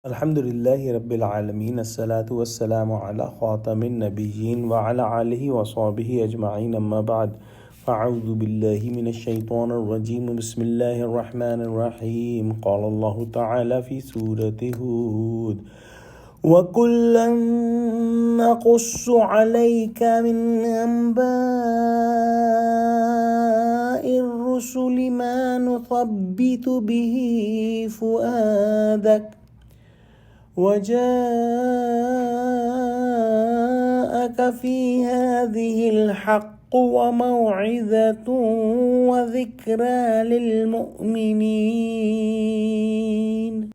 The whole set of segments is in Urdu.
الحمد لله رب العالمين الصلاة والسلام على خاتم النبيين وعلى آله وصحبه أجمعين أما بعد فأعوذ بالله من الشيطان الرجيم بسم الله الرحمن الرحيم قال الله تعالى في سورة هود وَكُلًّا نَّقُصُّ عَلَيْكَ مِنْ أَنبَاءِ الرُّسُلِ مَا نُثَبِّتُ بِهِ فُؤَادَكَ وَجَاءَكَ فِي هَٰذِهِ الْحَقُّ وَمَوْعِظَةٌ وَذِكْرَىٰ لِلْمُؤْمِنِينَ۔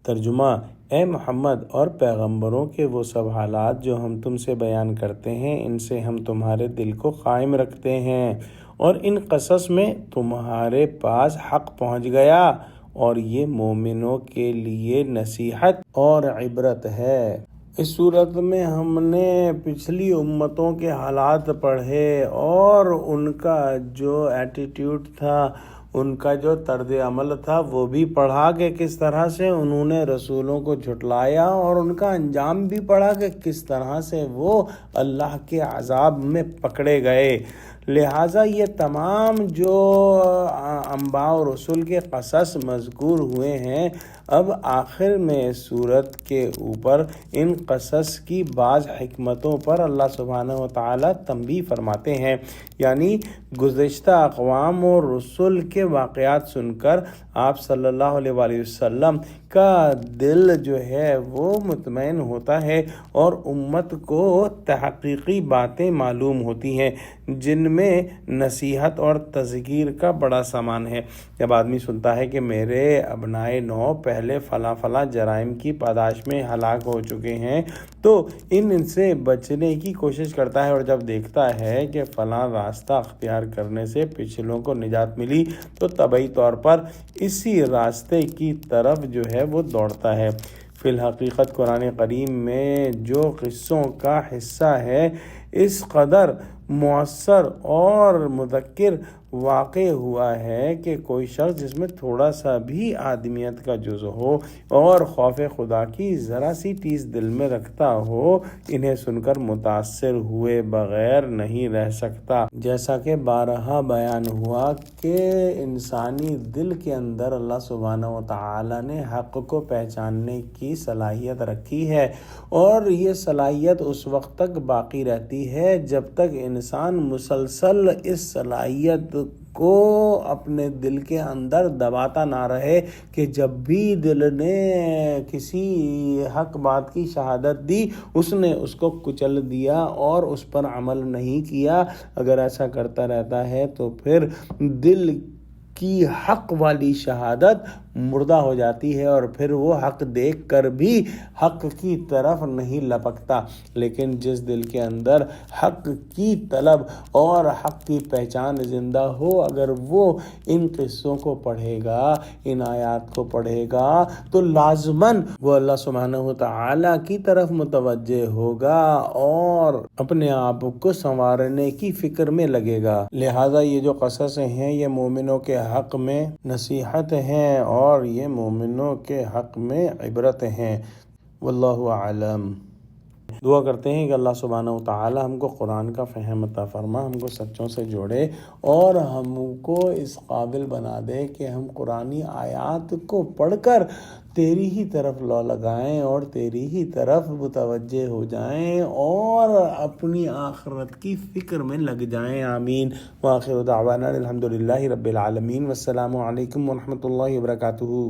ترجمہ: اے محمد اور پیغمبروں کے وہ سب حالات جو ہم تم سے بیان کرتے ہیں ان سے ہم تمہارے دل کو قائم رکھتے ہیں، اور ان قصص میں تمہارے پاس حق پہنچ گیا، اور یہ مومنوں کے لیے نصیحت اور عبرت ہے۔ اس صورت میں ہم نے پچھلی امتوں کے حالات پڑھے اور ان کا جو ایٹیٹیوڈ تھا، ان کا جو طرز عمل تھا وہ بھی پڑھا کہ کس طرح سے انہوں نے رسولوں کو جھٹلایا، اور ان کا انجام بھی پڑھا کہ کس طرح سے وہ اللہ کے عذاب میں پکڑے گئے۔ لہٰذا یہ تمام جو انباء و رسول کے قصص مذکور ہوئے ہیں، اب آخر میں سورت کے اوپر ان قصص کی بعض حکمتوں پر اللہ سبحانہ و تعالیٰ تنبیہ فرماتے ہیں، یعنی گزشتہ اقوام اور رسول کے واقعات سن کر آپ صلی اللہ علیہ وآلہ وسلم کا دل جو ہے وہ مطمئن ہوتا ہے، اور امت کو تحقیقی باتیں معلوم ہوتی ہیں جن میں نصیحت اور تذکیر کا بڑا سامان ہے۔ جب آدمی سنتا ہے کہ میرے ابنائے نو پہلے فلاں فلاں جرائم کی پاداش میں ہلاک ہو چکے ہیں تو ان سے بچنے کی کوشش کرتا ہے، اور جب دیکھتا ہے کہ فلاں راستہ اختیار کرنے سے پچھلوں کو نجات ملی تو طبعی طور پر اسی راستے کی طرف جو ہے وہ دوڑتا ہے۔ فی الحقیقت قرآن کریم میں جو قصوں کا حصہ ہے اس قدر مؤثر اور مذکر واقع ہوا ہے کہ کوئی شخص جس میں تھوڑا سا بھی آدمیت کا جزو ہو اور خوف خدا کی ذرا سی ٹیس دل میں رکھتا ہو، انہیں سن کر متاثر ہوئے بغیر نہیں رہ سکتا۔ جیسا کہ بارہا بیان ہوا کہ انسانی دل کے اندر اللہ سبحانہ و تعالیٰ نے حق کو پہچاننے کی صلاحیت رکھی ہے، اور یہ صلاحیت اس وقت تک باقی رہتی ہے جب تک انسان مسلسل اس صلاحیت کو اپنے دل کے اندر دباتا نہ رہے کہ جب بھی دل نے کسی حق بات کی شہادت دی اس نے اس کو کچل دیا اور اس پر عمل نہیں کیا۔ اگر ایسا کرتا رہتا ہے تو پھر دل کی حق والی شہادت مردہ ہو جاتی ہے، اور پھر وہ حق دیکھ کر بھی حق کی طرف نہیں لپکتا۔ لیکن جس دل کے اندر حق کی طلب اور حق کی پہچان زندہ ہو، اگر وہ ان قصوں کو پڑھے گا، ان آیات کو پڑھے گا، تو لازماً وہ اللہ سبحانہ و تعالیٰ کی طرف متوجہ ہوگا اور اپنے آپ کو سنوارنے کی فکر میں لگے گا۔ لہٰذا یہ جو قصص ہیں یہ مومنوں کے حق میں نصیحت ہیں اور یہ مومنوں کے حق میں عبرت ہیں۔ واللہ اعلم۔ دعا کرتے ہیں کہ اللہ سبحانہ و تعالی ہم کو قرآن کا فہم عطا فرما، ہم کو سچوں سے جوڑے اور ہم کو اس قابل بنا دے کہ ہم قرآنی آیات کو پڑھ کر تیری ہی طرف لو لگائیں اور تیری ہی طرف متوجہ ہو جائیں اور اپنی آخرت کی فکر میں لگ جائیں۔ آمین۔ وآخر دعوانا الحمد للہ رب العالمین، والسلام علیکم ورحمۃ اللہ وبرکاتہ۔